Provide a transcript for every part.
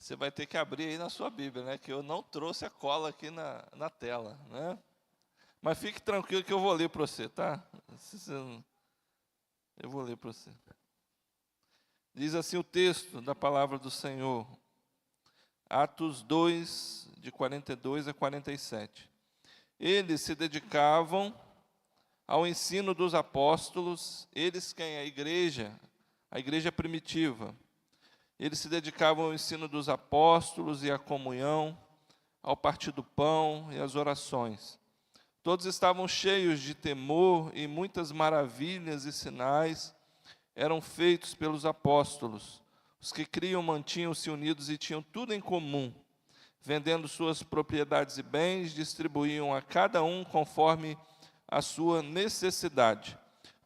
Você vai ter que abrir aí na sua Bíblia, né? Que eu não trouxe a cola aqui na tela, né? Mas fique tranquilo que eu vou ler para você, tá? Eu vou ler para você. Diz assim o texto da palavra do Senhor, Atos 2, de 42 a 47. Eles se dedicavam ao ensino dos apóstolos, eles quem? A igreja primitiva. Eles se dedicavam ao ensino dos apóstolos e à comunhão, ao partir do pão e às orações. Todos estavam cheios de temor e muitas maravilhas e sinais eram feitos pelos apóstolos. Os que criam mantinham-se unidos e tinham tudo em comum. Vendendo suas propriedades e bens, distribuíam a cada um conforme a sua necessidade.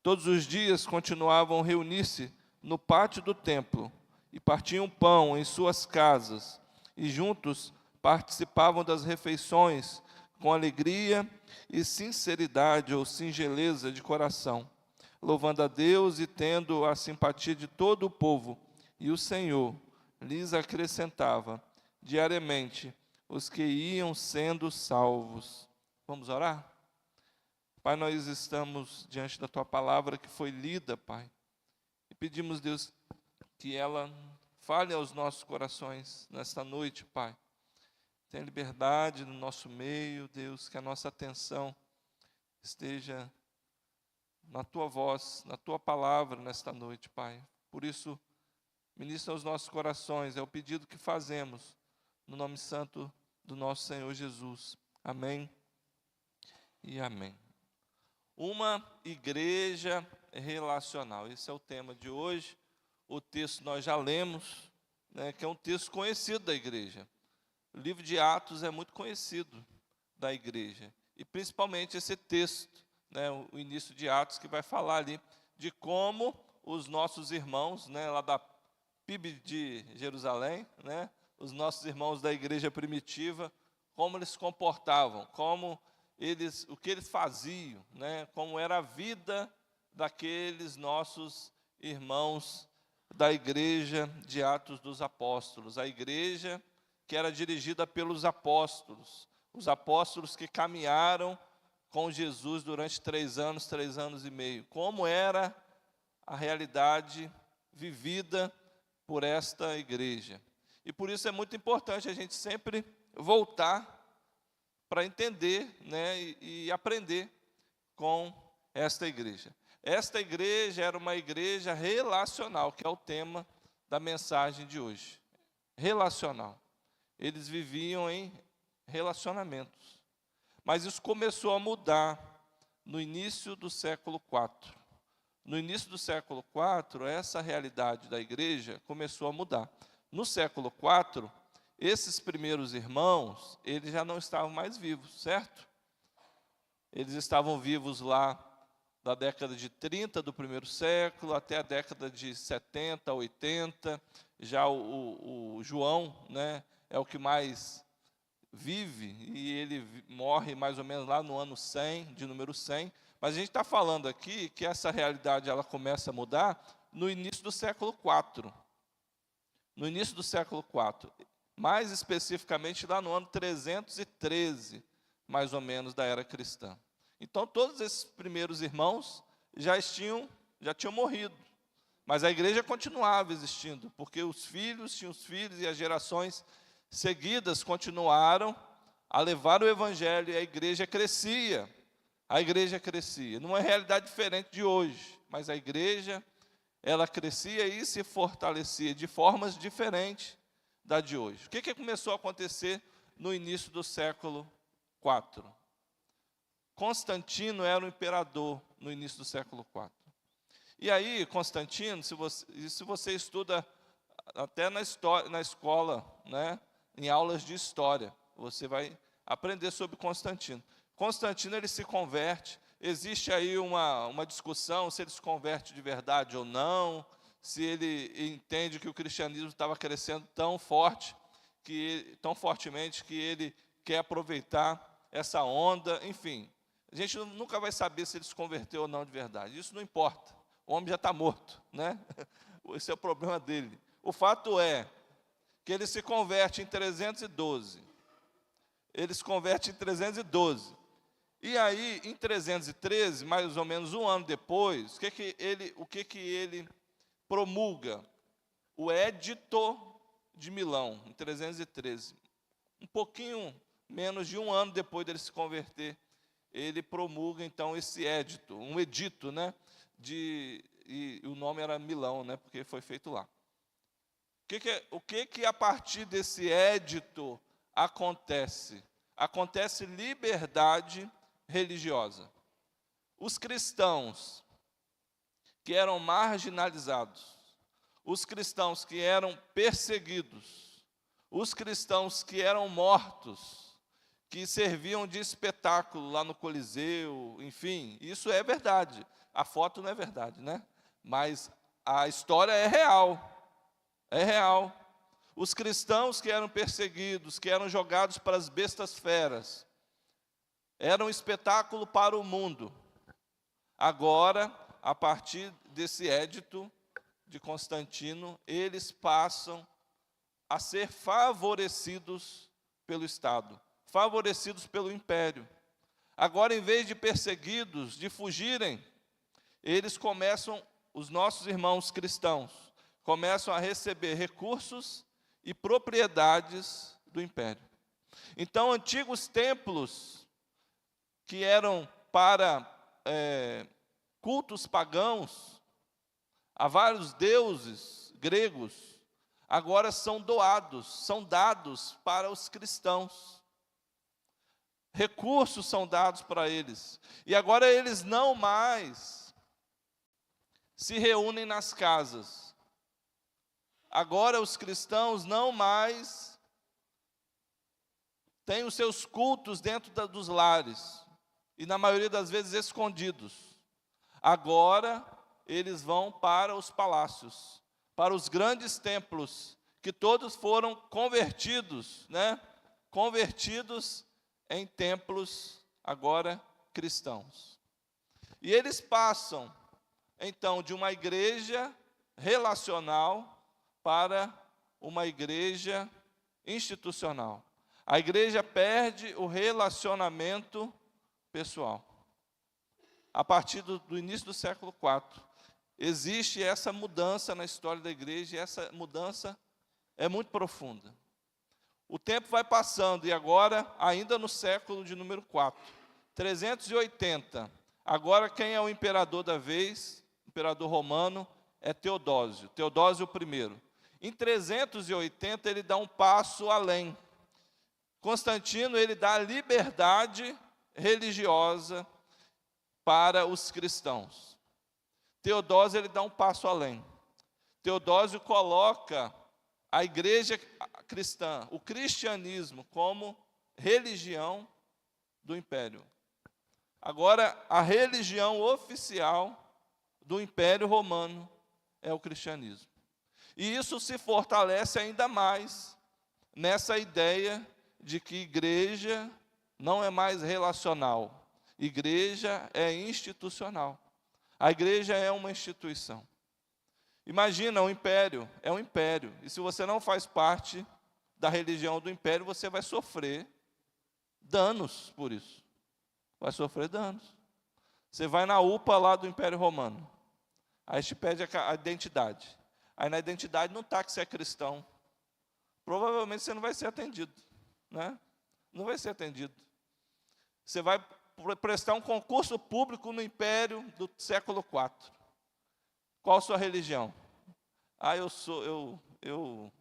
Todos os dias continuavam a reunir-se no pátio do templo e partiam pão em suas casas, e juntos participavam das refeições com alegria e sinceridade ou singeleza de coração, louvando a Deus e tendo a simpatia de todo o povo. E o Senhor lhes acrescentava diariamente os que iam sendo salvos. Vamos orar? Pai, nós estamos diante da Tua palavra que foi lida, Pai, e pedimos, Deus, que ela fale aos nossos corações nesta noite, Pai. Tenha liberdade no nosso meio, Deus, que a nossa atenção esteja na Tua voz, na Tua palavra nesta noite, Pai. Por isso, ministra aos nossos corações, é o pedido que fazemos, no nome santo do nosso Senhor Jesus. Amém e amém. Uma igreja relacional, esse é o tema de hoje. O texto nós já lemos, né, que é um texto conhecido da igreja. O livro de Atos é muito conhecido da igreja, e principalmente esse texto, né, o início de Atos, que vai falar ali de como os nossos irmãos, né, lá da PIB de Jerusalém, né, os nossos irmãos da igreja primitiva, como eles se comportavam, o que eles faziam, né, como era a vida daqueles nossos irmãos da igreja de Atos dos Apóstolos, a igreja que era dirigida pelos apóstolos, os apóstolos que caminharam com Jesus durante 3 anos e meio. Como era a realidade vivida por esta igreja. E por isso é muito importante a gente sempre voltar para entender, né, e aprender com esta igreja. Esta igreja era uma igreja relacional, que é o tema da mensagem de hoje. Relacional. Eles viviam em relacionamentos. Mas isso começou a mudar no início do século IV. No início do século IV, essa realidade da igreja começou a mudar. No século IV, esses primeiros irmãos, eles já não estavam mais vivos, certo? Eles estavam vivos lá da década de 30 do primeiro século até a década de 70, 80. Já o João, né, é o que mais vive, e ele morre mais ou menos lá no ano 100, de número 100. Mas a gente está falando aqui que essa realidade ela começa a mudar no início do século IV. No início do século IV. Mais especificamente lá no ano 313, mais ou menos, da era cristã. Então, todos esses primeiros irmãos já tinham morrido. Mas a igreja continuava existindo, porque os filhos tinham os filhos e as gerações seguidas continuaram a levar o evangelho, e a igreja crescia. A igreja crescia, numa realidade diferente de hoje, mas a igreja, ela crescia e se fortalecia de formas diferentes da de hoje. O que começou a acontecer no início do século IV? Constantino era o imperador no início do século IV. E aí, Constantino, se você estuda até na escola, né, em aulas de história, você vai aprender sobre Constantino. Constantino, ele se converte. Existe aí uma discussão se ele se converte de verdade ou não, se ele entende que o cristianismo estava crescendo tão fortemente que ele quer aproveitar essa onda. Enfim, a gente nunca vai saber se ele se converteu ou não de verdade. Isso não importa. O homem já está morto, né? Esse é o problema dele. O fato é que ele se converte em 312. Ele se converte em 312. E aí, em 313, mais ou menos um ano depois, o que que ele promulga? O Édito de Milão, em 313. Um pouquinho menos de um ano depois dele se converter, ele promulga, então, esse édito, um edito, né? E o nome era Milão, né? Porque foi feito lá. O que a partir desse édito acontece? Acontece liberdade religiosa. Os cristãos que eram marginalizados, os cristãos que eram perseguidos, os cristãos que eram mortos, que serviam de espetáculo lá no Coliseu, enfim, isso é verdade. A foto não é verdade, né? Mas a história é real. É real. Os cristãos que eram perseguidos, que eram jogados para as bestas feras, eram um espetáculo para o mundo. Agora, a partir desse édito de Constantino, eles passam a ser favorecidos pelo Estado, favorecidos pelo império. Agora, em vez de perseguidos, de fugirem, eles começam, os nossos irmãos cristãos, começam a receber recursos e propriedades do império. Então, antigos templos que eram para cultos pagãos, a vários deuses gregos, agora são doados, são dados para os cristãos. Recursos são dados para eles. E agora eles não mais se reúnem nas casas. Agora os cristãos não mais têm os seus cultos dentro dos lares, e na maioria das vezes escondidos. Agora eles vão para os palácios, para os grandes templos, que todos foram convertidos, né? Convertidos em templos agora cristãos. E eles passam, então, de uma igreja relacional para uma igreja institucional. A igreja perde o relacionamento pessoal. A partir do início do século IV, existe essa mudança na história da igreja, e essa mudança é muito profunda. O tempo vai passando, e agora, ainda no século de número 4, 380, agora quem é o imperador da vez, imperador romano, é Teodósio I. Em 380, ele dá um passo além. Constantino, ele dá liberdade religiosa para os cristãos. Teodósio, ele dá um passo além. Teodósio coloca a igreja cristã, o cristianismo, como religião do império. Agora, a religião oficial do Império Romano é o cristianismo. E isso se fortalece ainda mais nessa ideia de que igreja não é mais relacional. Igreja é institucional. A igreja é uma instituição. Imagina, o império é um império. E se você não faz parte da religião do império, você vai sofrer danos por isso. Vai sofrer danos. Você vai na UPA lá do Império Romano. Aí te pede a identidade. Aí na identidade não está que você é cristão. Provavelmente você não vai ser atendido, né? Não vai ser atendido. Você vai prestar um concurso público no Império do século IV. Qual a sua religião? Eu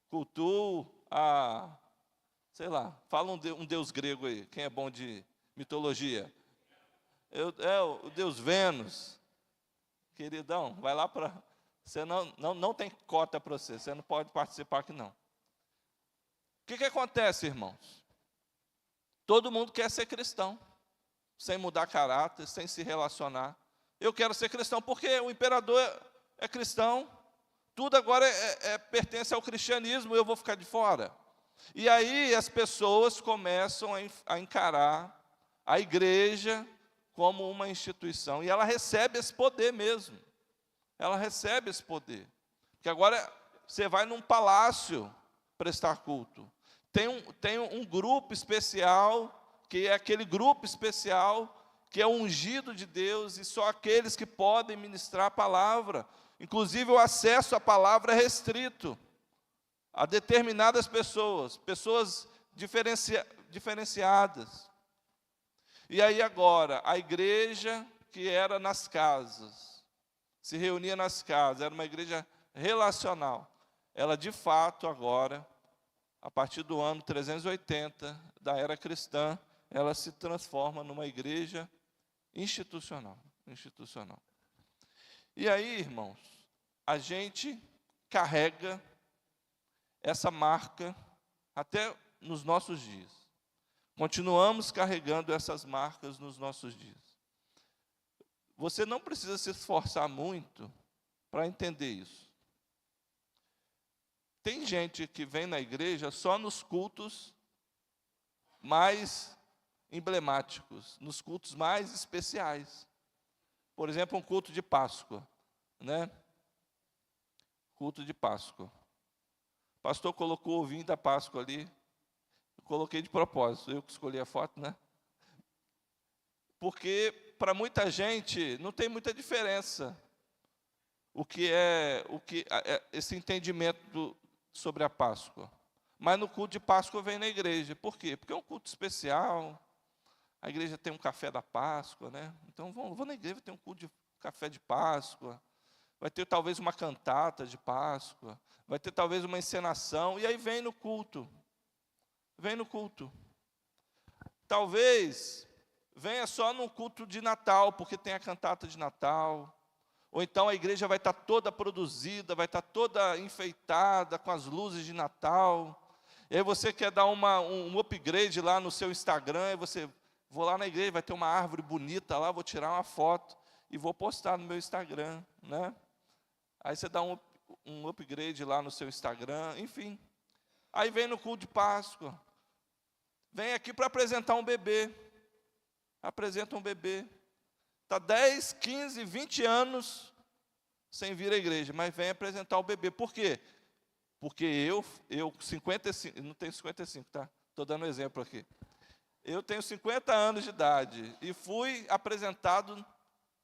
cultuo sei lá, fala um deus grego aí, quem é bom de mitologia? O deus Vênus. Queridão, vai lá para... Você não tem cota para você não pode participar aqui não. O que acontece, irmãos? Todo mundo quer ser cristão, sem mudar caráter, sem se relacionar. Eu quero ser cristão porque o imperador é cristão, tudo agora pertence ao cristianismo, eu vou ficar de fora. E aí as pessoas começam a encarar a igreja como uma instituição, e ela recebe esse poder mesmo. Ela recebe esse poder. Porque agora você vai num palácio, prestar culto. Tem um grupo especial, que é aquele grupo especial que é ungido de Deus, e só aqueles que podem ministrar a palavra. Inclusive, o acesso à palavra é restrito a determinadas pessoas, pessoas diferenciadas. E aí agora, a igreja que era nas casas, se reunia nas casas, era uma igreja relacional. Ela, de fato, agora, a partir do ano 380 da era cristã, ela se transforma numa igreja institucional. E aí, irmãos, a gente carrega essa marca até nos nossos dias. Continuamos carregando essas marcas nos nossos dias. Você não precisa se esforçar muito para entender isso. Tem gente que vem na igreja só nos cultos mais emblemáticos, nos cultos mais especiais. Por exemplo, um culto de Páscoa, né? Culto de Páscoa. O pastor colocou o vinho da Páscoa ali. Eu coloquei de propósito, eu que escolhi a foto, né? Porque para muita gente não tem muita diferença esse entendimento sobre a Páscoa. Mas no culto de Páscoa vem na igreja. Por quê? Porque é um culto especial. A igreja tem um café da Páscoa, né? Então vou na igreja, tem um culto de café de Páscoa. Vai ter talvez uma cantata de Páscoa. Vai ter talvez uma encenação. E aí vem no culto. Talvez venha só no culto de Natal, porque tem a cantata de Natal. Ou então a igreja vai estar toda produzida, vai estar toda enfeitada com as luzes de Natal. E aí você quer dar um upgrade lá no seu Instagram, e você, vou lá na igreja, vai ter uma árvore bonita lá, vou tirar uma foto e vou postar no meu Instagram, né? Aí você dá um upgrade lá no seu Instagram, enfim. Aí vem no culto de Páscoa. Vem aqui para apresentar um bebê. Apresenta um bebê. Está 10, 15, 20 anos sem vir à igreja, mas vem apresentar o bebê. Por quê? Porque eu 55, não tenho 55, tá? Estou dando um exemplo aqui. Eu tenho 50 anos de idade e fui apresentado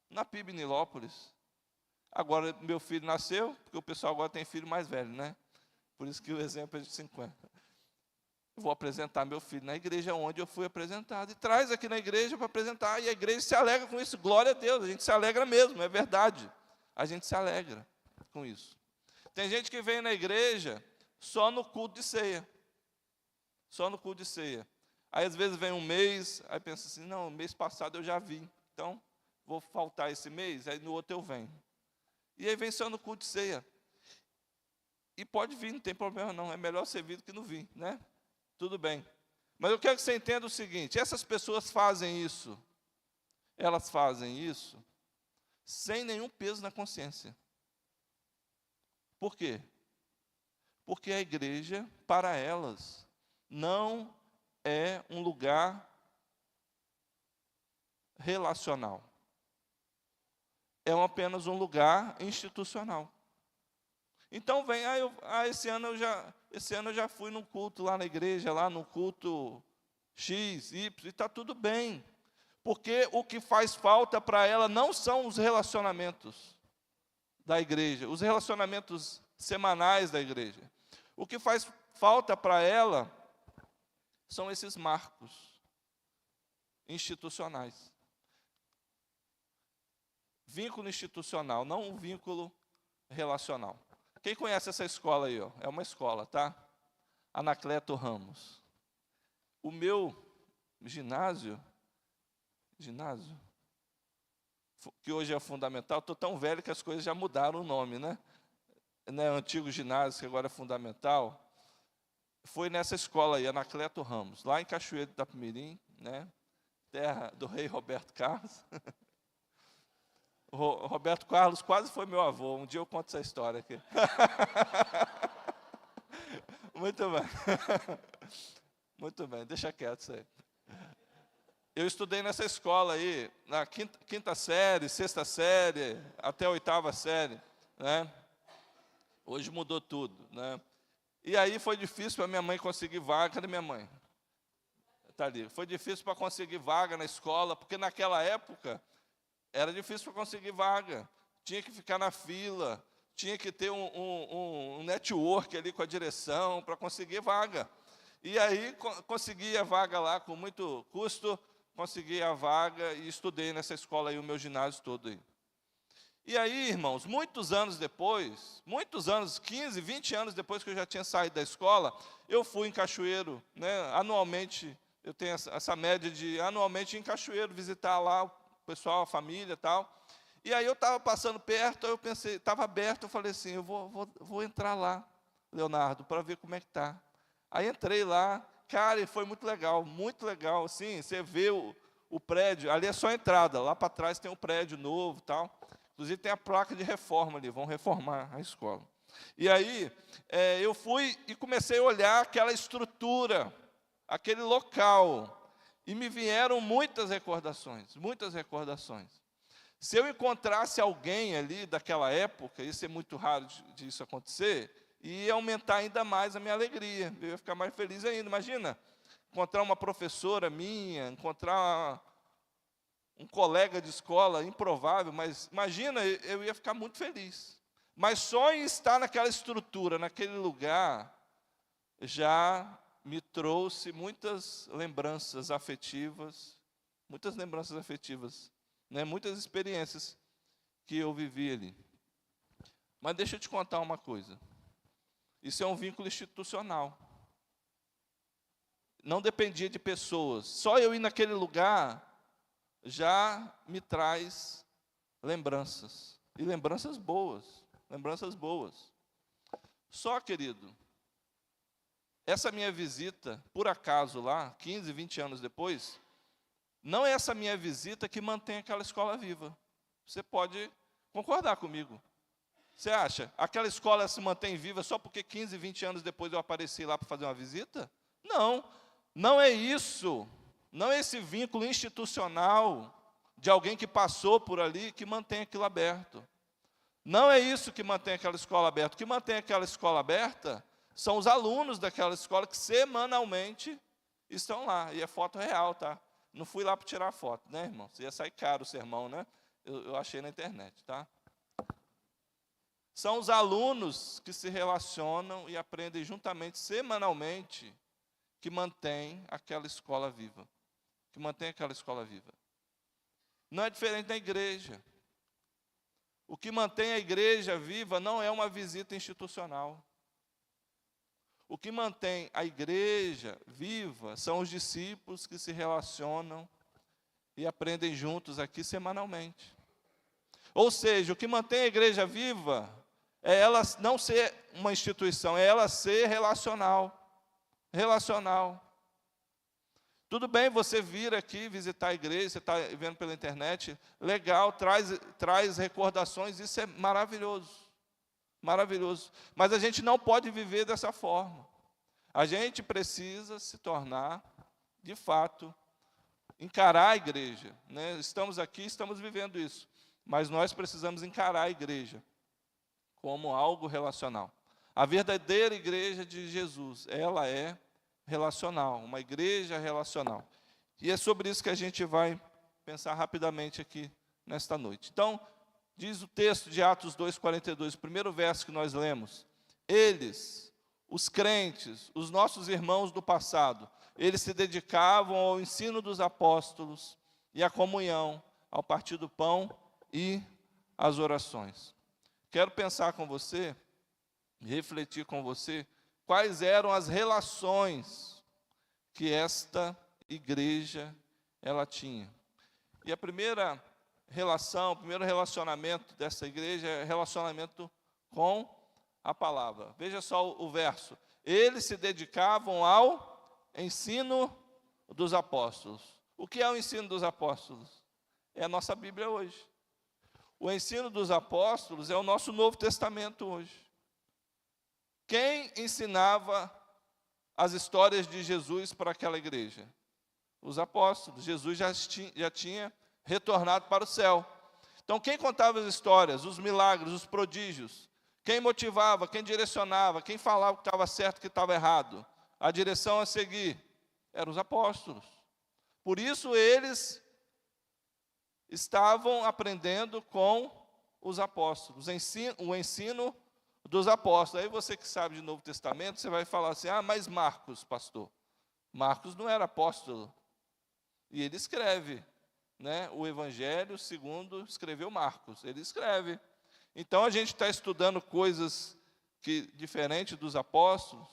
na PIB Nilópolis. Agora meu filho nasceu, porque o pessoal agora tem filho mais velho, né? Por isso que o exemplo é de 50. Vou apresentar meu filho na igreja onde eu fui apresentado. E traz aqui na igreja para apresentar. E a igreja se alegra com isso. Glória a Deus, a gente se alegra mesmo, é verdade. A gente se alegra com isso. Tem gente que vem na igreja só no culto de ceia. Só no culto de ceia. Aí às vezes vem um mês, aí pensa assim, não, mês passado eu já vi. Então, vou faltar esse mês, aí no outro eu venho. E aí vem só no culto de ceia. E pode vir, não tem problema não. É melhor ser vir do que não vir, né? Tudo bem. Mas eu quero que você entenda o seguinte, essas pessoas fazem isso. Elas fazem isso sem nenhum peso na consciência. Por quê? Porque a igreja, para elas, não é um lugar relacional. É apenas um lugar institucional. Então vem, esse ano eu já fui num culto lá na igreja, lá no culto X, Y, e está tudo bem. Porque o que faz falta para ela não são os relacionamentos da igreja, os relacionamentos semanais da igreja. O que faz falta para ela são esses marcos institucionais. Vínculo institucional, não um vínculo relacional. Quem conhece essa escola aí? Ó? É uma escola, tá? Anacleto Ramos. O meu ginásio, que hoje é fundamental, estou tão velho que as coisas já mudaram o nome, né? Né, o antigo ginásio, que agora é fundamental, foi nessa escola aí, Anacleto Ramos, lá em Cachoeiro de Itapemirim, né? Terra do rei Roberto Carlos. O Roberto Carlos quase foi meu avô, um dia eu conto essa história aqui. Muito bem. Muito bem, deixa quieto isso aí. Eu estudei nessa escola aí, na quinta série, sexta série, até a oitava série, né? Hoje mudou tudo, né? E aí foi difícil para minha mãe conseguir vaga. Cadê minha mãe? Está ali. Foi difícil para conseguir vaga na escola, porque naquela época era difícil para conseguir vaga. Tinha que ficar na fila, tinha que ter um network ali com a direção para conseguir vaga. E aí consegui a vaga lá com muito custo, consegui a vaga e estudei nessa escola aí, o meu ginásio todo aí. E aí, irmãos, muitos anos depois, 15, 20 anos depois que eu já tinha saído da escola, eu fui em Cachoeiro, né, anualmente, eu tenho essa média de anualmente ir em Cachoeiro, visitar lá o pessoal, a família e tal. E aí eu estava passando perto, aí eu pensei, estava aberto, eu falei assim, eu vou entrar lá, Leonardo, para ver como é que está. Aí entrei lá, cara, e foi muito legal, assim, você vê o prédio, ali é só a entrada, lá para trás tem um prédio novo e tal. Inclusive tem a placa de reforma ali, vão reformar a escola. E aí eu fui e comecei a olhar aquela estrutura, aquele local, e me vieram muitas recordações, muitas recordações. Se eu encontrasse alguém ali daquela época, isso é muito raro disso acontecer, ia aumentar ainda mais a minha alegria, eu ia ficar mais feliz ainda. Imagina, encontrar uma professora minha, encontrar um colega de escola, improvável, mas imagina, eu ia ficar muito feliz. Mas só em estar naquela estrutura, naquele lugar, já me trouxe muitas lembranças afetivas, né, muitas experiências que eu vivi ali. Mas deixa eu te contar uma coisa. Isso é um vínculo institucional. Não dependia de pessoas. Só eu ir naquele lugar já me traz lembranças. E lembranças boas. Lembranças boas. Só, querido, essa minha visita, por acaso lá, 15, 20 anos depois, não é essa minha visita que mantém aquela escola viva. Você pode concordar comigo. Você acha? Aquela escola se mantém viva só porque 15, 20 anos depois eu apareci lá para fazer uma visita? Não, não é isso. Não é esse vínculo institucional de alguém que passou por ali que mantém aquilo aberto. Não é isso que mantém aquela escola aberta. O que mantém aquela escola aberta são os alunos daquela escola que semanalmente estão lá. E é foto real, tá? Não fui lá para tirar foto, né, irmão? Ia sair caro o sermão, né? Eu achei na internet, tá? São os alunos que se relacionam e aprendem juntamente, semanalmente, que mantém aquela escola viva. Que mantém aquela escola viva. Não é diferente da igreja. O que mantém a igreja viva não é uma visita institucional. O que mantém a igreja viva são os discípulos que se relacionam e aprendem juntos aqui semanalmente. Ou seja, o que mantém a igreja viva é ela não ser uma instituição, é ela ser relacional. Relacional. Tudo bem você vir aqui visitar a igreja, você está vendo pela internet, legal, traz recordações, isso é maravilhoso. Maravilhoso. Mas a gente não pode viver dessa forma. A gente precisa se tornar, de fato, encarar a igreja, né? Estamos aqui, estamos vivendo isso. Mas nós precisamos encarar a igreja como algo relacional. A verdadeira igreja de Jesus, ela é relacional, uma igreja relacional. E é sobre isso que a gente vai pensar rapidamente aqui nesta noite. Então, diz o texto de Atos 2:42, o primeiro verso que nós lemos. Eles, os crentes, os nossos irmãos do passado, eles se dedicavam ao ensino dos apóstolos e à comunhão, ao partir do pão e às orações. Quero pensar com você, refletir com você, quais eram as relações que esta igreja ela tinha. E a primeira relação, o primeiro relacionamento dessa igreja é relacionamento com a palavra. Veja só o verso. Eles se dedicavam ao ensino dos apóstolos. O que é o ensino dos apóstolos? É a nossa Bíblia hoje. O ensino dos apóstolos é o nosso Novo Testamento hoje. Quem ensinava as histórias de Jesus para aquela igreja? Os apóstolos. Jesus já tinha retornado para o céu. Então, quem contava as histórias, os milagres, os prodígios? Quem motivava, quem direcionava, quem falava que estava certo, que estava errado, a direção a seguir, eram os apóstolos. Por isso eles estavam aprendendo com os apóstolos, o ensino dos apóstolos. Aí você que sabe de Novo Testamento, você vai falar assim, mas Marcos, pastor. Marcos não era apóstolo. E ele escreve, né, o Evangelho segundo escreveu Marcos. Ele escreve. Então a gente está estudando coisas diferentes dos apóstolos.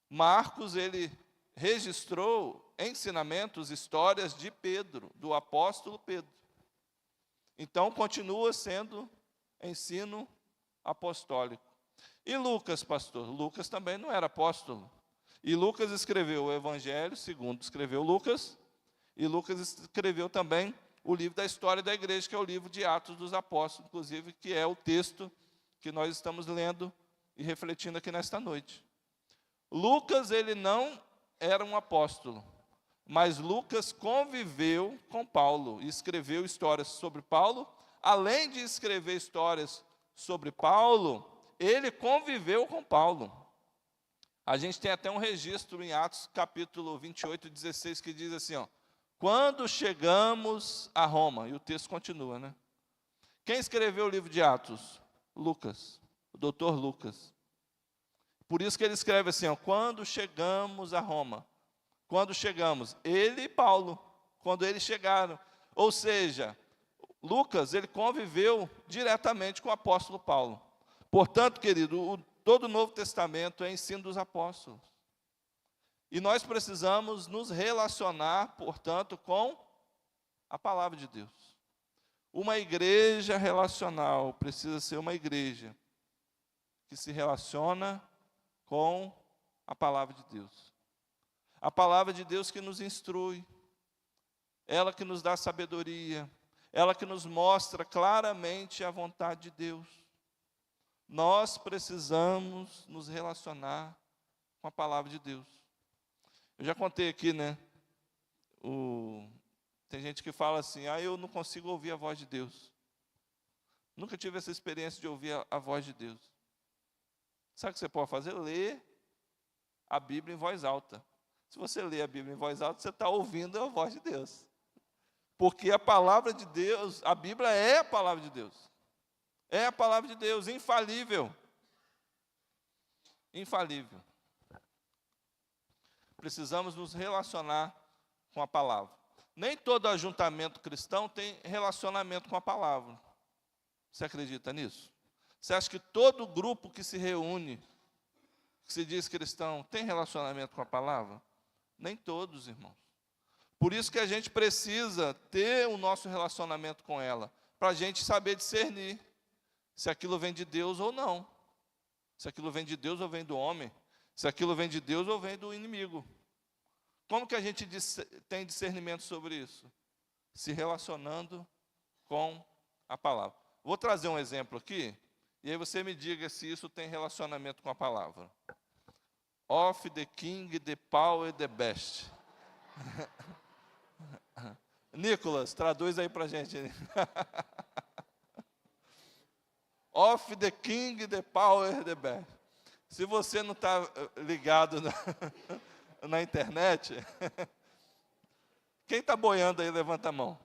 Marcos, ele registrou ensinamentos, histórias de Pedro, do apóstolo Pedro. Então continua sendo ensino apostólico. E Lucas, pastor? Lucas também não era apóstolo. E Lucas escreveu o Evangelho segundo escreveu Lucas. E Lucas escreveu também o livro da história da igreja, que é o livro de Atos dos Apóstolos, inclusive, que é o texto que nós estamos lendo e refletindo aqui nesta noite. Lucas, ele não era um apóstolo, mas Lucas conviveu com Paulo e escreveu histórias sobre Paulo. Além de escrever histórias sobre Paulo, ele conviveu com Paulo. A gente tem até um registro em Atos capítulo 28, 16, que diz assim, quando chegamos a Roma, e o texto continua, né? Quem escreveu o livro de Atos? Lucas, o doutor Lucas. Por isso que ele escreve assim, quando chegamos a Roma. Quando chegamos, ele e Paulo, quando eles chegaram. Ou seja, Lucas, ele conviveu diretamente com o apóstolo Paulo. Portanto, querido, todo o Novo Testamento é ensino dos apóstolos. E nós precisamos nos relacionar, portanto, com a palavra de Deus. Uma igreja relacional precisa ser uma igreja que se relaciona com a palavra de Deus. A palavra de Deus que nos instrui, ela que nos dá sabedoria, ela que nos mostra claramente a vontade de Deus. Nós precisamos nos relacionar com a palavra de Deus. Eu já contei aqui, né? Tem gente que fala assim, eu não consigo ouvir a voz de Deus. Nunca tive essa experiência de ouvir a voz de Deus. Sabe o que você pode fazer? Ler a Bíblia em voz alta. Se você lê a Bíblia em voz alta, você está ouvindo a voz de Deus. Porque a palavra de Deus, a Bíblia é a palavra de Deus. É a palavra de Deus, infalível. Infalível. Precisamos nos relacionar com a palavra. Nem todo ajuntamento cristão tem relacionamento com a palavra. Você acredita nisso? Você acha que todo grupo que se reúne, que se diz cristão, tem relacionamento com a palavra? Nem todos, irmãos. Por isso que a gente precisa ter o nosso relacionamento com ela, para a gente saber discernir se aquilo vem de Deus ou não. Se aquilo vem de Deus ou vem do homem. Se aquilo vem de Deus ou vem do inimigo. Como que a gente tem discernimento sobre isso? Se relacionando com a palavra. Vou trazer um exemplo aqui, e aí você me diga se isso tem relacionamento com a palavra. Of the king, the power, the best. Nicolas, traduz aí para a gente. Of the king, the power, the best. Se você não está ligado na internet, quem está boiando aí, levanta a mão.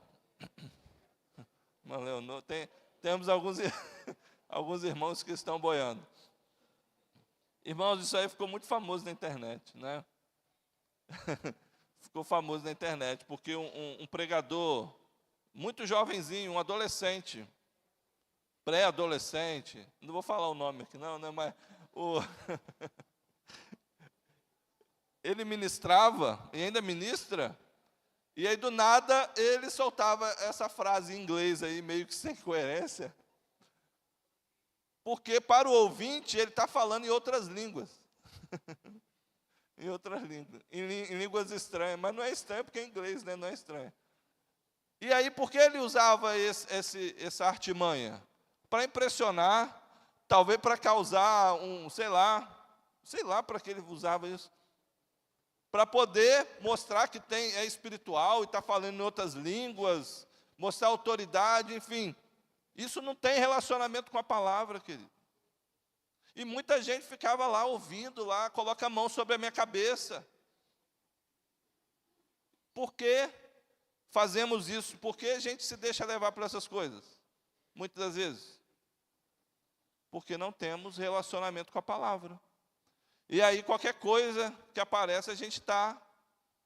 Temos alguns irmãos que estão boiando. Irmãos, isso aí ficou muito famoso na internet, né? Ficou famoso na internet, porque um pregador, muito jovenzinho, um adolescente, pré-adolescente, não vou falar o nome aqui não, né, mas ele ministrava, e ainda ministra, e aí do nada ele soltava essa frase em inglês aí, meio que sem coerência, porque para o ouvinte ele está falando em outras línguas. Em outras línguas, em línguas estranhas, mas não é estranho porque é inglês, né? Não é estranho. E aí, por que ele usava essa artimanha? Para impressionar, talvez para causar sei lá para que ele usava isso. Para poder mostrar que é espiritual e está falando em outras línguas, mostrar autoridade, enfim. Isso não tem relacionamento com a palavra, querido. E muita gente ficava lá ouvindo, lá, coloca a mão sobre a minha cabeça. Por que fazemos isso? Por que a gente se deixa levar por essas coisas? Muitas das vezes. Porque não temos relacionamento com a palavra. E aí qualquer coisa que aparece, a gente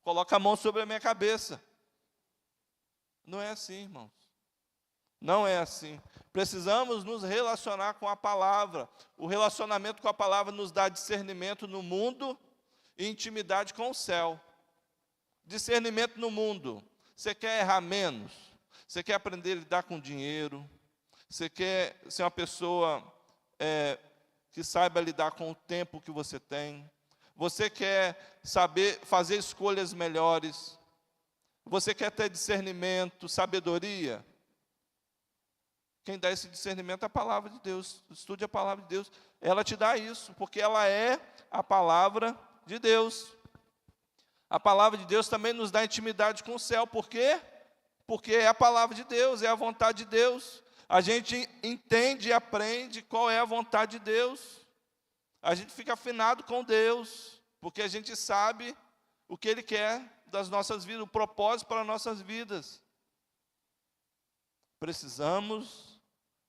coloca a mão sobre a minha cabeça. Não é assim, irmãos. Não é assim. Precisamos nos relacionar com a palavra. O relacionamento com a palavra nos dá discernimento no mundo e intimidade com o céu. Discernimento no mundo. Você quer errar menos? Você quer aprender a lidar com dinheiro? Você quer ser uma pessoa que saiba lidar com o tempo que você tem? Você quer saber fazer escolhas melhores? Você quer ter discernimento, sabedoria? Quem dá esse discernimento é a palavra de Deus. Estude a palavra de Deus. Ela te dá isso, porque ela é a palavra de Deus. A palavra de Deus também nos dá intimidade com o céu. Por quê? Porque é a palavra de Deus, é a vontade de Deus. A gente entende e aprende qual é a vontade de Deus. A gente fica afinado com Deus, porque a gente sabe o que Ele quer das nossas vidas, o propósito para as nossas vidas. Precisamos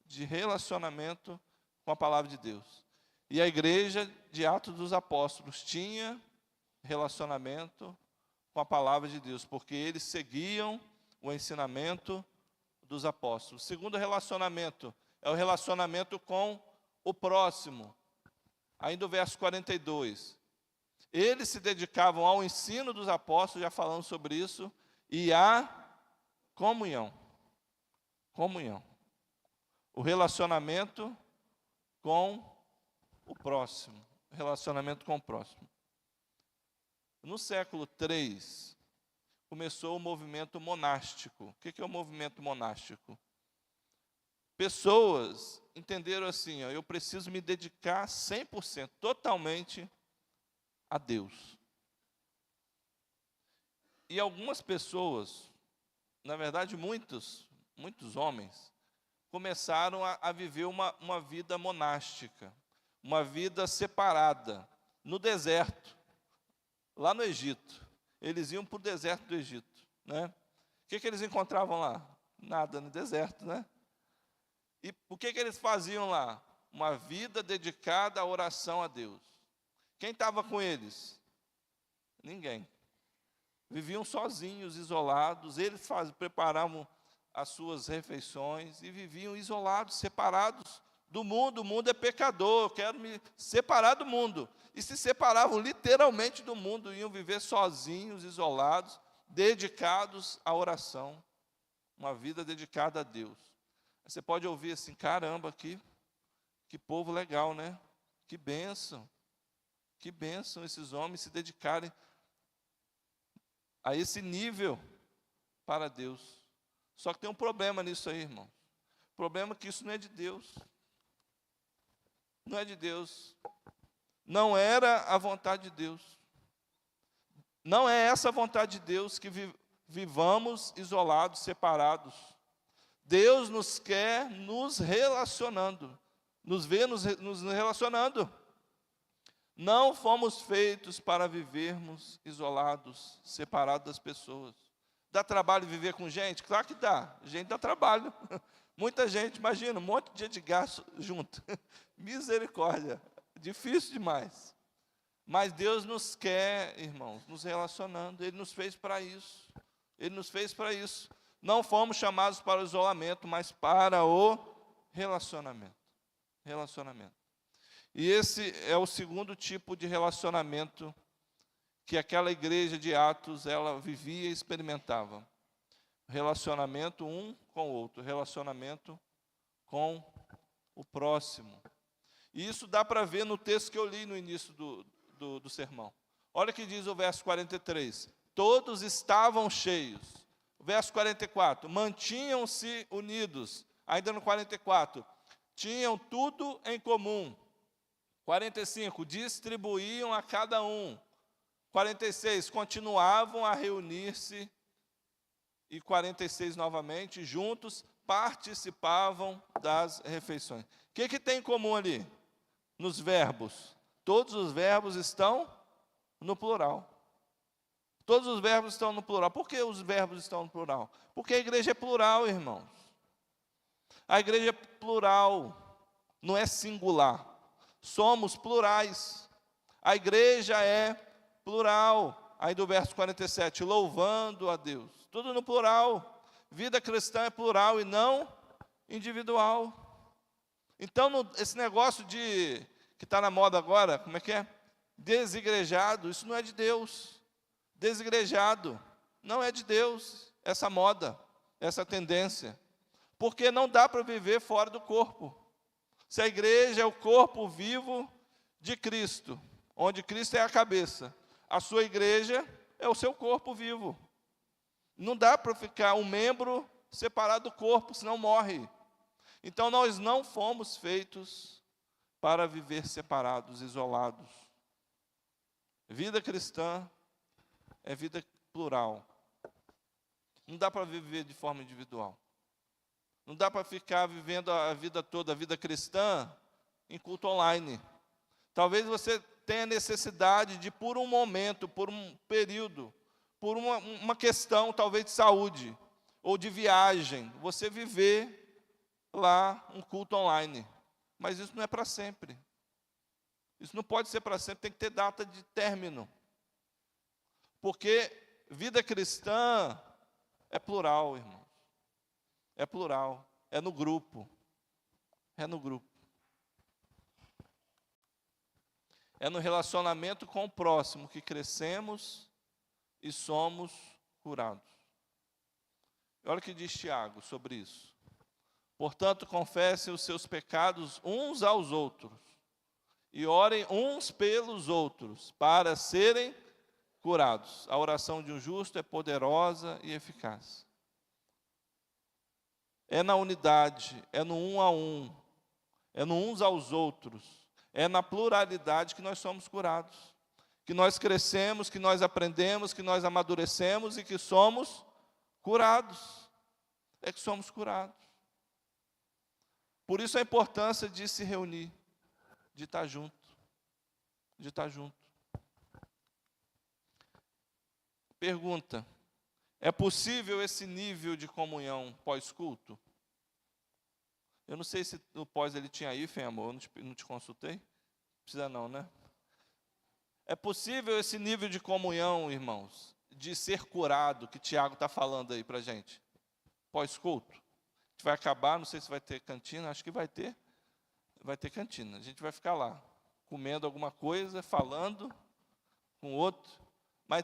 de relacionamento com a palavra de Deus. E a igreja de Atos dos Apóstolos tinha relacionamento com a palavra de Deus, porque eles seguiam o ensinamento dos apóstolos. O segundo relacionamento é o relacionamento com o próximo. Ainda o verso 42. Eles se dedicavam ao ensino dos apóstolos, já falamos sobre isso, e à comunhão. Comunhão. O relacionamento com o próximo. Relacionamento com o próximo. No século III, começou o movimento monástico. O que é o movimento monástico? Pessoas entenderam assim, eu preciso me dedicar 100%, totalmente a Deus. E algumas pessoas, na verdade muitos homens, começaram a viver uma vida monástica, uma vida separada, no deserto, lá no Egito. Eles iam para o deserto do Egito, né? O que eles encontravam lá? Nada, no deserto, né? E o que eles faziam lá? Uma vida dedicada à oração a Deus. Quem estava com eles? Ninguém. Viviam sozinhos, isolados. Eles preparavam as suas refeições e viviam isolados, separados do mundo. O mundo é pecador, eu quero me separar do mundo. E se separavam literalmente do mundo, iam viver sozinhos, isolados, dedicados à oração. Uma vida dedicada a Deus. Você pode ouvir assim, caramba, que povo legal, né? Que bênção esses homens se dedicarem a esse nível para Deus. Só que tem um problema nisso aí, irmão. O problema é que isso não é de Deus. Não é de Deus. Não era a vontade de Deus. Não é essa a vontade de Deus que vivamos isolados, separados. Deus nos quer nos relacionando. Nos vê nos relacionando. Não fomos feitos para vivermos isolados, separados das pessoas. Dá trabalho viver com gente? Claro que dá. Gente dá trabalho. Muita gente, imagina, um monte de dia de gasto junto. Misericórdia. Difícil demais. Mas Deus nos quer, irmãos, nos relacionando. Ele nos fez para isso. Ele nos fez para isso. Não fomos chamados para o isolamento, mas para o relacionamento. Relacionamento. E esse é o segundo tipo de relacionamento que aquela igreja de Atos, ela vivia e experimentava. Relacionamento um com o outro, relacionamento com o próximo. E isso dá para ver no texto que eu li no início do sermão. Olha o que diz o verso 43. Todos estavam cheios. Verso 44. Mantinham-se unidos. Ainda no 44. Tinham tudo em comum. 45. Distribuíam a cada um. 46. Continuavam a reunir-se. E 46 novamente. Juntos participavam das refeições. O que tem em comum ali? nos verbos. Todos os verbos estão no plural. Todos os verbos estão no plural. Por que os verbos estão no plural? Porque a igreja é plural, irmãos. A igreja é plural, não é singular. Somos plurais. A igreja é plural. Aí do verso 47, louvando a Deus. Tudo no plural. Vida cristã é plural e não individual. Então, esse negócio de que está na moda agora, como é que é? Desigrejado, isso não é de Deus. Desigrejado, não é de Deus essa moda, essa tendência. Porque não dá para viver fora do corpo. Se a igreja é o corpo vivo de Cristo, onde Cristo é a cabeça, a sua igreja é o seu corpo vivo. Não dá para ficar um membro separado do corpo, senão morre. Então nós não fomos feitos para viver separados, isolados. Vida cristã é vida plural. Não dá para viver de forma individual. Não dá para ficar vivendo a vida toda, a vida cristã, em culto online. Talvez você tenha necessidade de, por um momento, por um período, por uma questão, talvez de saúde, ou de viagem, você viver lá um culto online. Mas isso não é para sempre. Isso não pode ser para sempre, tem que ter data de término. Porque vida cristã é plural, irmãos. É plural, é no grupo. É no grupo. É no relacionamento com o próximo que crescemos e somos curados. Olha o que diz Tiago sobre isso. Portanto, confessem os seus pecados uns aos outros e orem uns pelos outros para serem curados. A oração de um justo é poderosa e eficaz. É na unidade, é no um a um, é no uns aos outros, é na pluralidade que nós somos curados, que nós crescemos, que nós aprendemos, que nós amadurecemos e que somos curados. É que somos curados. Por isso a importância de se reunir, de estar junto, de estar junto. Pergunta: é possível esse nível de comunhão pós-culto? Eu não sei se no pós ele tinha hífen, amor, eu não te consultei? Precisa não, né? É possível esse nível de comunhão, irmãos, de ser curado, que Tiago está falando aí para a gente, pós-culto? A gente vai acabar, não sei se vai ter cantina, acho que vai ter cantina. A gente vai ficar lá, comendo alguma coisa, falando com o outro, mas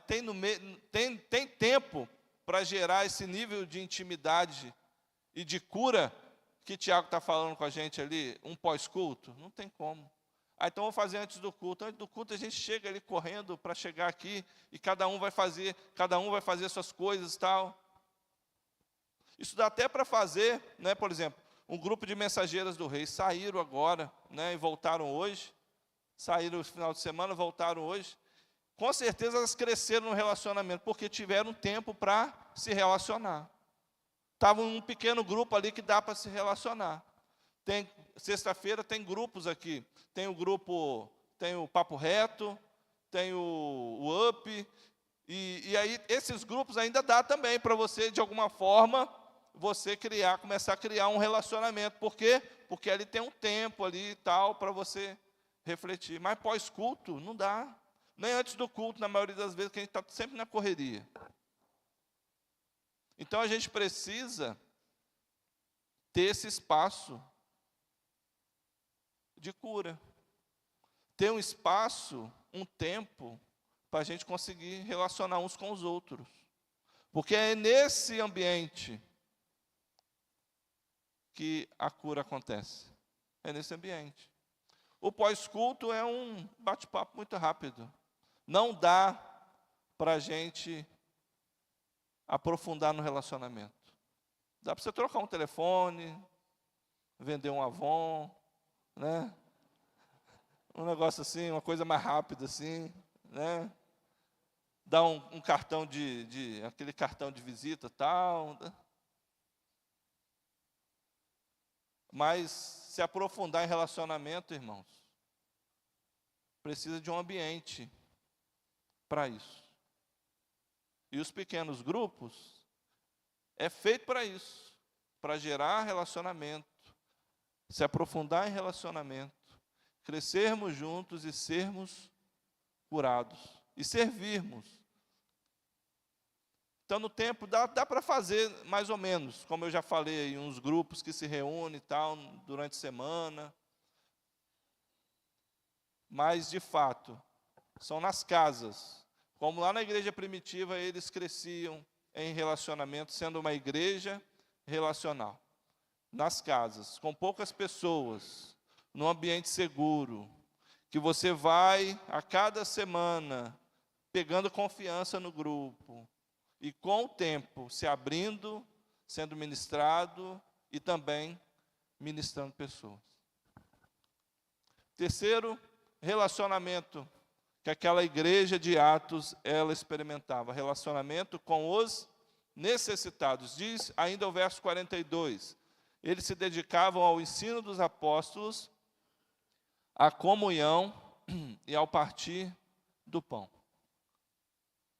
tem tempo para gerar esse nível de intimidade e de cura que Tiago está falando com a gente ali, um pós-culto? Não tem como. Então vamos fazer antes do culto. Antes do culto a gente chega ali correndo para chegar aqui e cada um vai fazer suas coisas e tal. Isso dá até para fazer, né, por exemplo, um grupo de mensageiras do rei saíram agora, né, e voltaram hoje. Saíram no final de semana, voltaram hoje. Com certeza elas cresceram no relacionamento, porque tiveram tempo para se relacionar. Estava um pequeno grupo ali que dá para se relacionar. Sexta-feira tem grupos aqui. Tem o grupo, tem o Papo Reto, tem o UP. E aí esses grupos ainda dá também para você, de alguma forma, você começar a criar um relacionamento. Por quê? Porque ali tem um tempo ali e tal para você refletir. Mas pós-culto não dá. Nem antes do culto, na maioria das vezes, que a gente está sempre na correria. Então a gente precisa ter esse espaço de cura. Ter um espaço, um tempo, para a gente conseguir relacionar uns com os outros. Porque é nesse ambiente que a cura acontece. É nesse ambiente. O pós-culto é um bate-papo muito rápido. Não dá para a gente aprofundar no relacionamento. Dá para você trocar um telefone, vender um Avon, né? Um negócio assim, uma coisa mais rápida assim, né? Dar um cartão aquele cartão de visita tal. Mas se aprofundar em relacionamento, irmãos, precisa de um ambiente para isso. E os pequenos grupos é feito para isso, para gerar relacionamento, se aprofundar em relacionamento, crescermos juntos e sermos curados e servirmos. Então, no tempo, dá para fazer mais ou menos, como eu já falei, uns grupos que se reúnem e tal, durante a semana. Mas, de fato, são nas casas. Como lá na igreja primitiva, eles cresciam em relacionamento, sendo uma igreja relacional. Nas casas, com poucas pessoas, num ambiente seguro, que você vai, a cada semana, pegando confiança no grupo, e com o tempo se abrindo, sendo ministrado e também ministrando pessoas. Terceiro, relacionamento que aquela igreja de Atos, ela experimentava, relacionamento com os necessitados. Diz ainda o verso 42, eles se dedicavam ao ensino dos apóstolos, à comunhão e ao partir do pão.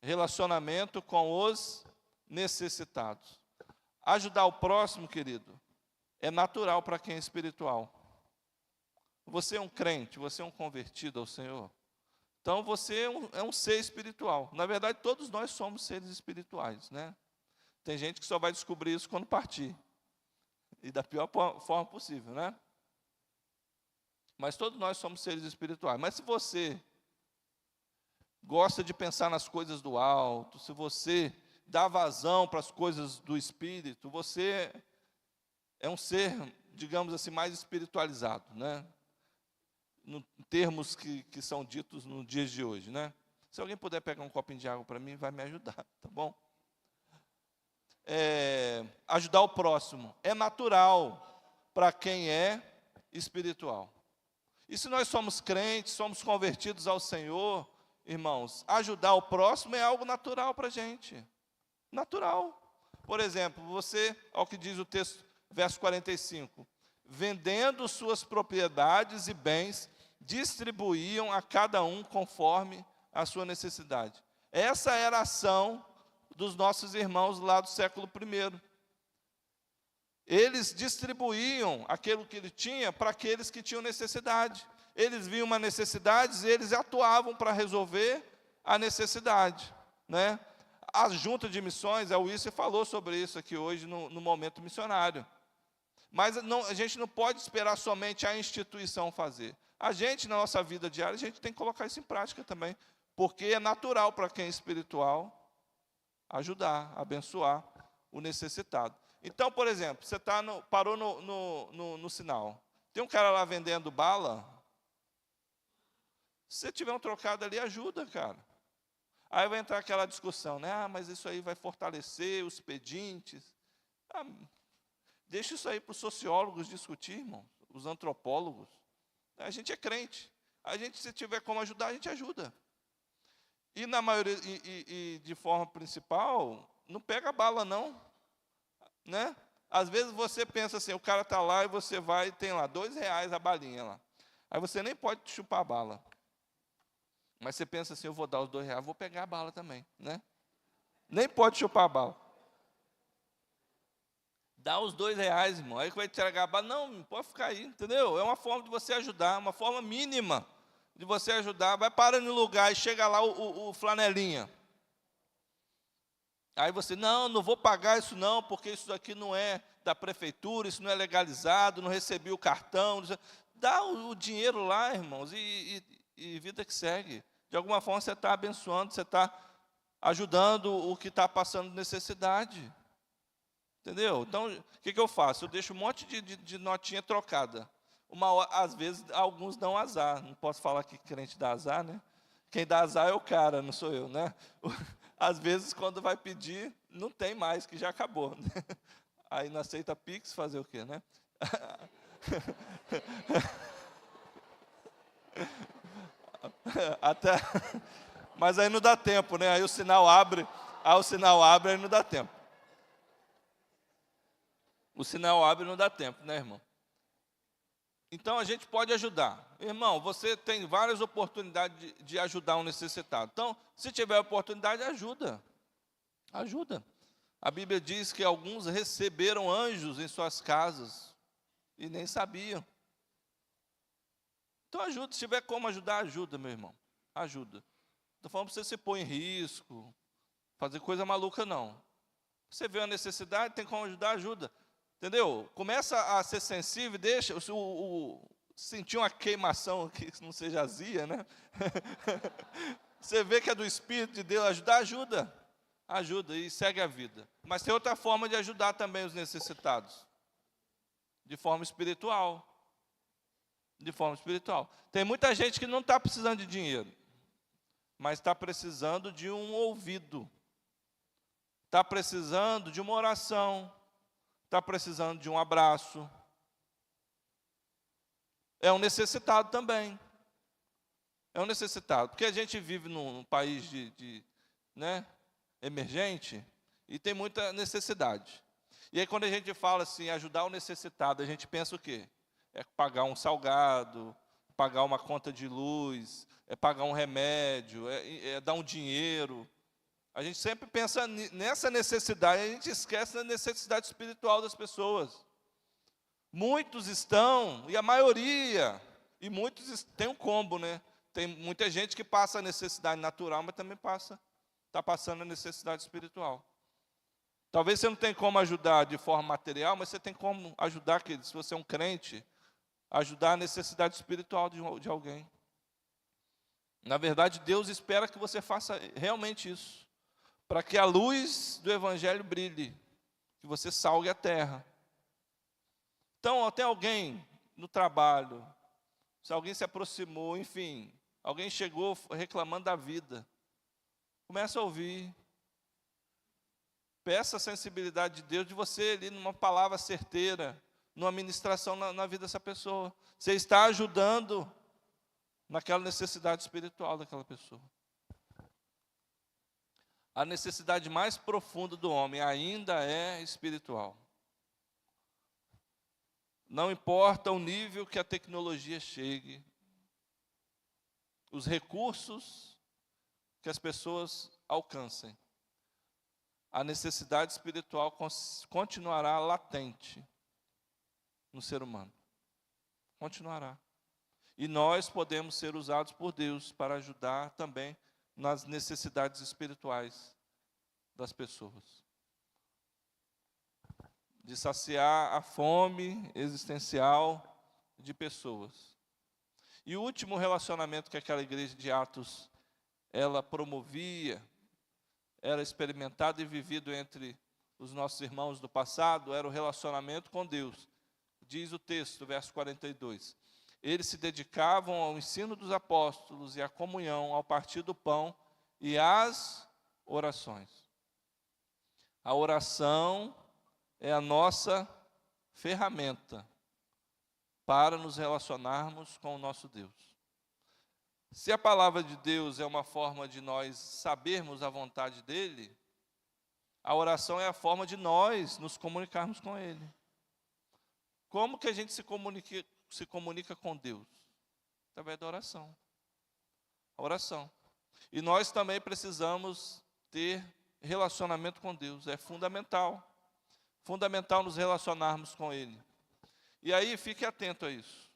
Relacionamento com os necessitados. Ajudar o próximo, querido, é natural para quem é espiritual. Você é um crente, você é um convertido ao Senhor. Então você é um ser espiritual. Na verdade, todos nós somos seres espirituais, né? Tem gente que só vai descobrir isso quando partir. E da pior forma possível, né? Mas todos nós somos seres espirituais. Mas se você gosta de pensar nas coisas do alto, se você dá vazão para as coisas do espírito, você é um ser, digamos assim, mais espiritualizado, né? Em termos que são ditos nos dias de hoje, né? Se alguém puder pegar um copinho de água para mim, vai me ajudar, tá bom? Ajudar o próximo é natural para quem é espiritual. E se nós somos crentes, somos convertidos ao Senhor, irmãos, ajudar o próximo é algo natural para a gente. Natural. Por exemplo, você, ao que diz o texto, verso 45, vendendo suas propriedades e bens, distribuíam a cada um conforme a sua necessidade. Essa era a ação dos nossos irmãos lá do século I. Eles distribuíam aquilo que ele tinha para aqueles que tinham necessidade. Eles viam uma necessidade e eles atuavam para resolver a necessidade, né? A junta de missões, a UICE falou sobre isso aqui hoje no momento missionário. Mas a gente não pode esperar somente a instituição fazer. A gente, na nossa vida diária, a gente tem que colocar isso em prática também. Porque é natural para quem é espiritual ajudar, abençoar o necessitado. Então, por exemplo, você parou no sinal. Tem um cara lá vendendo bala. Se você tiver um trocado ali, ajuda, cara. Aí vai entrar aquela discussão, né? Ah, mas isso aí vai fortalecer os pedintes. Deixa isso aí para os sociólogos discutir, irmão, os antropólogos. A gente é crente. A gente, se tiver como ajudar, a gente ajuda. E na maioria, e de forma principal, não pega bala, não. Né? Às vezes você pensa assim, o cara está lá e você vai e tem lá R$2 a balinha lá. Aí você nem pode chupar a bala. Mas você pensa assim, eu vou dar os R$2, vou pegar a bala também, né? Nem pode chupar a bala. Dá os R$2, irmão, aí que vai entregar a bala. Não, pode ficar aí, entendeu? É uma forma de você ajudar, uma forma mínima de você ajudar. Vai parando no lugar e chega lá o flanelinha. Aí você, não vou pagar isso não, porque isso aqui não é da prefeitura, isso não é legalizado, não recebi o cartão. Dá o dinheiro lá, irmãos, e vida que segue. De alguma forma você está abençoando, você está ajudando o que está passando necessidade. Entendeu? Então, o que eu faço? Eu deixo um monte de notinha trocada. Às vezes, alguns dão azar. Não posso falar que crente dá azar, né? Quem dá azar é o cara, não sou eu, né? Às vezes, quando vai pedir, não tem mais, que já acabou. Né? Aí não aceita Pix, fazer o quê, né? Mas aí não dá tempo, né? Aí o sinal abre, aí não dá tempo. O sinal abre e não dá tempo, né, irmão? Então, a gente pode ajudar. Irmão, você tem várias oportunidades de ajudar um necessitado. Então, se tiver oportunidade, ajuda. Ajuda. A Bíblia diz que alguns receberam anjos em suas casas e nem sabiam. Então, ajuda. Se tiver como ajudar, ajuda, meu irmão. Ajuda. Não estou falando para você se pôr em risco, fazer coisa maluca, não. Você vê a necessidade, tem como ajudar, ajuda. Entendeu? Começa a ser sensível, deixa sentir uma queimação que não seja azia, né? Você vê que é do Espírito de Deus, ajudar, ajuda. Ajuda e segue a vida. Mas tem outra forma de ajudar também os necessitados. De forma espiritual. De forma espiritual. Tem muita gente que não está precisando de dinheiro, mas está precisando de um ouvido. Está precisando de uma oração. Está precisando de um abraço. É um necessitado também. É um necessitado. Porque a gente vive num país né, emergente e tem muita necessidade. E aí quando a gente fala assim, ajudar o necessitado, a gente pensa o quê? É pagar um salgado, pagar uma conta de luz, é pagar um remédio, é dar um dinheiro. A gente sempre pensa nessa necessidade, a gente esquece da necessidade espiritual das pessoas. Muitos estão, e a maioria, e muitos tem um combo, né? Tem muita gente que passa a necessidade natural, mas também está passando a necessidade espiritual. Talvez você não tenha como ajudar de forma material, mas você tem como ajudar, querido, se você é um crente, ajudar a necessidade espiritual de alguém. Na verdade, Deus espera que você faça realmente isso, para que a luz do Evangelho brilhe, que você salgue a terra. Então, tem alguém no trabalho, se alguém se aproximou, enfim, alguém chegou reclamando da vida, começa a ouvir. Peça a sensibilidade de Deus de você ali numa palavra certeira, numa ministração na vida dessa pessoa. Você está ajudando naquela necessidade espiritual daquela pessoa. A necessidade mais profunda do homem ainda é espiritual. Não importa o nível que a tecnologia chegue, os recursos que as pessoas alcancem, a necessidade espiritual continuará latente no ser humano. Continuará. E nós podemos ser usados por Deus para ajudar também nas necessidades espirituais das pessoas. De saciar a fome existencial de pessoas. E o último relacionamento que aquela igreja de Atos, ela promovia, era experimentado e vivido entre os nossos irmãos do passado, era o relacionamento com Deus. Diz o texto, verso 42. Eles se dedicavam ao ensino dos apóstolos e à comunhão, ao partir do pão e às orações. A oração é a nossa ferramenta para nos relacionarmos com o nosso Deus. Se a palavra de Deus é uma forma de nós sabermos a vontade dEle, a oração é a forma de nós nos comunicarmos com Ele. Como que a gente se comunica com Deus? Através da oração. A oração. E nós também precisamos ter relacionamento com Deus. É fundamental. Fundamental nos relacionarmos com Ele. E aí, fique atento a isso.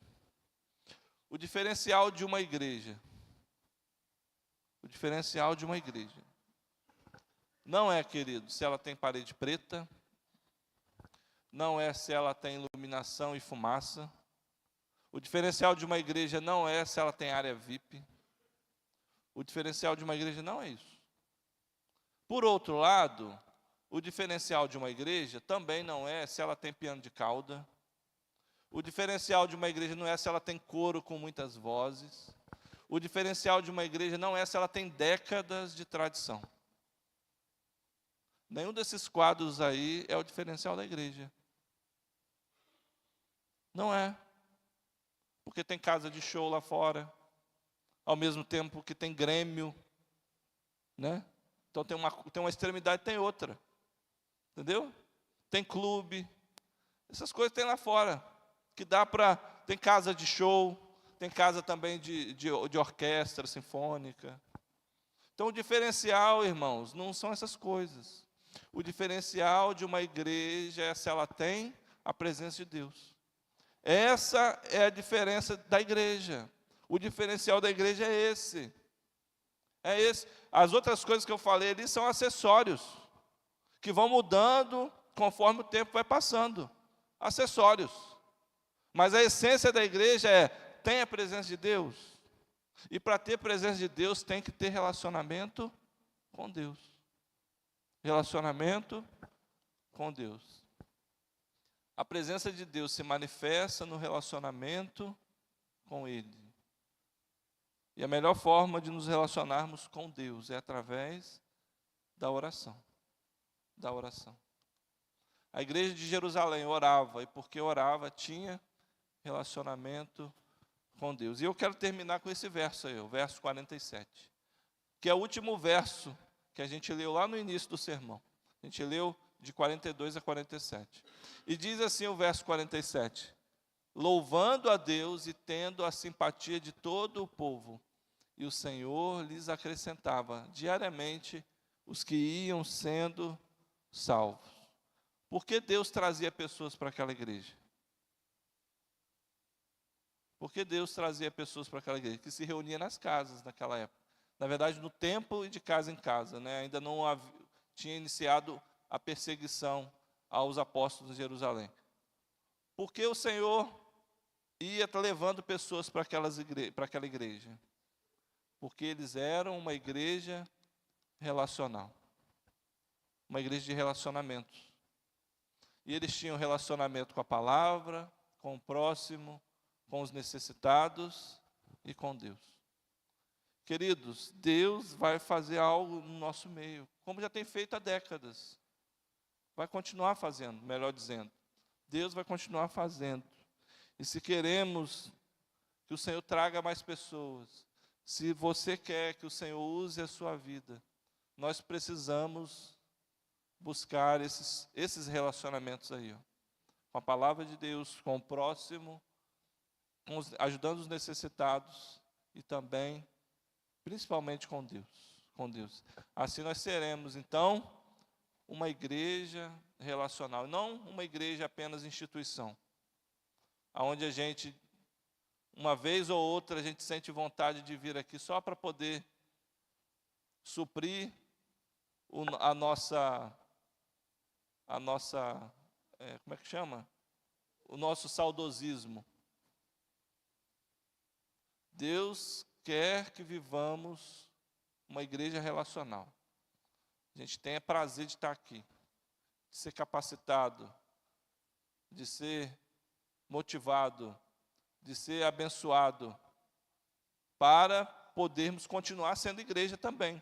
O diferencial de uma igreja. O diferencial de uma igreja. Não é, querido, se ela tem parede preta. Não é se ela tem iluminação e fumaça. O diferencial de uma igreja não é se ela tem área VIP. O diferencial de uma igreja não é isso. Por outro lado, o diferencial de uma igreja também não é se ela tem piano de cauda. O diferencial de uma igreja não é se ela tem coro com muitas vozes. O diferencial de uma igreja não é se ela tem décadas de tradição. Nenhum desses quadros aí é o diferencial da igreja. Não é. Porque tem casa de show lá fora, ao mesmo tempo que tem Grêmio, né? Então tem uma extremidade, tem outra. Entendeu? Tem clube. Essas coisas tem lá fora, que dá para tem casa de show, tem casa também de orquestra sinfônica. Então, o diferencial, irmãos, não são essas coisas. O diferencial de uma igreja é se ela tem a presença de Deus. Essa é a diferença da igreja. O diferencial da igreja é esse. É esse. As outras coisas que eu falei ali são acessórios, que vão mudando conforme o tempo vai passando. Acessórios. Mas a essência da igreja é, tem a presença de Deus. E para ter presença de Deus, tem que ter relacionamento com Deus. Relacionamento com Deus. A presença de Deus se manifesta no relacionamento com Ele. E a melhor forma de nos relacionarmos com Deus é através da oração. Da oração. A igreja de Jerusalém orava, e porque orava, tinha relacionamento com Deus. E eu quero terminar com esse verso aí, o verso 47, que é o último verso que a gente leu lá no início do sermão. A gente leu de 42 a 47. E diz assim o verso 47: louvando a Deus e tendo a simpatia de todo o povo, e o Senhor lhes acrescentava diariamente os que iam sendo salvos. Por que Deus trazia pessoas para aquela igreja? Por que Deus trazia pessoas para aquela igreja? Que se reunia nas casas naquela época. Na verdade, no templo e de casa em casa. Ainda não tinha iniciado a perseguição aos apóstolos em Jerusalém. Por que o Senhor ia levando pessoas para aquela igreja? Porque eles eram uma igreja relacional. Uma igreja de relacionamentos. E eles tinham relacionamento com a palavra, com o próximo, com os necessitados e com Deus. Queridos, Deus vai fazer algo no nosso meio, como já tem feito há décadas. Vai continuar fazendo, melhor dizendo. Deus vai continuar fazendo. E se queremos que o Senhor traga mais pessoas, se você quer que o Senhor use a sua vida, nós precisamos buscar esses relacionamentos aí, com a palavra de Deus, com o próximo, ajudando os necessitados e também, principalmente com Deus. Assim nós seremos, então, uma igreja relacional, não uma igreja apenas instituição, onde a gente, uma vez ou outra, a gente sente vontade de vir aqui só para poder suprir a nossa, como é que chama? O nosso saudosismo. Deus quer que vivamos uma igreja relacional. A gente tenha prazer de estar aqui, de ser capacitado, de ser motivado, de ser abençoado, para podermos continuar sendo igreja também,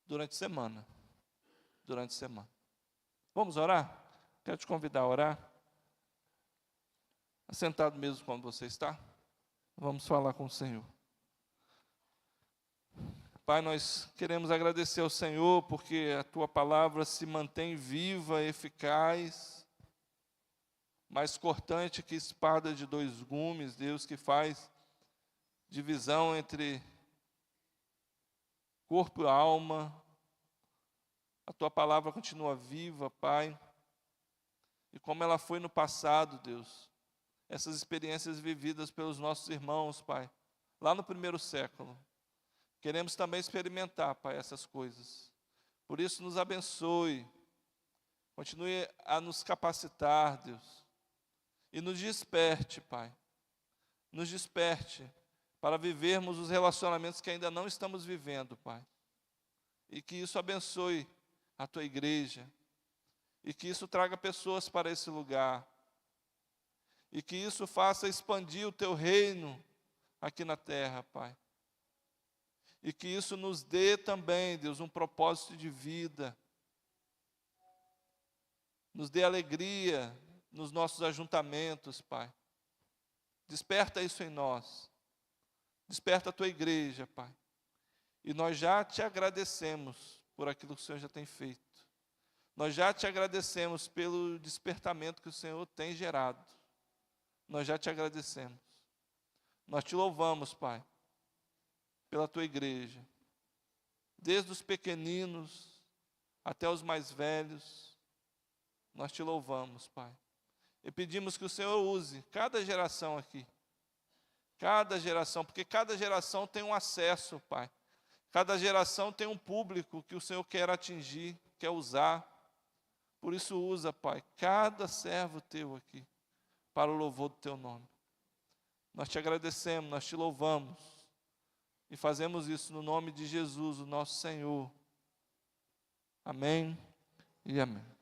durante a semana. Vamos orar? Quero te convidar a orar. Assentado mesmo como você está. Vamos falar com o Senhor. Pai, nós queremos agradecer ao Senhor, porque a Tua palavra se mantém viva, eficaz, mais cortante que espada de dois gumes, Deus, que faz divisão entre corpo e alma. A Tua palavra continua viva, Pai. E como ela foi no passado, Deus, essas experiências vividas pelos nossos irmãos, Pai, lá no primeiro século. Queremos também experimentar, Pai, essas coisas. Por isso, nos abençoe. Continue a nos capacitar, Deus. E nos desperte, Pai. Nos desperte para vivermos os relacionamentos que ainda não estamos vivendo, Pai. E que isso abençoe a Tua igreja. E que isso traga pessoas para esse lugar. E que isso faça expandir o Teu reino aqui na terra, Pai. E que isso nos dê também, Deus, um propósito de vida. Nos dê alegria nos nossos ajuntamentos, Pai. Desperta isso em nós. Desperta a Tua igreja, Pai. E nós já Te agradecemos por aquilo que o Senhor já tem feito. Nós já Te agradecemos pelo despertamento que o Senhor tem gerado. nós já te agradecemos. Nós te louvamos, Pai, pela tua igreja, desde os pequeninos até os mais velhos, nós te louvamos, Pai. E pedimos que o Senhor use cada geração aqui, cada geração, porque cada geração tem um acesso, Pai. Cada geração tem um público que o Senhor quer atingir, quer usar. Por isso usa, Pai, cada servo teu aqui, para o louvor do teu nome. Nós te agradecemos, nós te louvamos, e fazemos isso no nome de Jesus, o nosso Senhor. Amém e amém.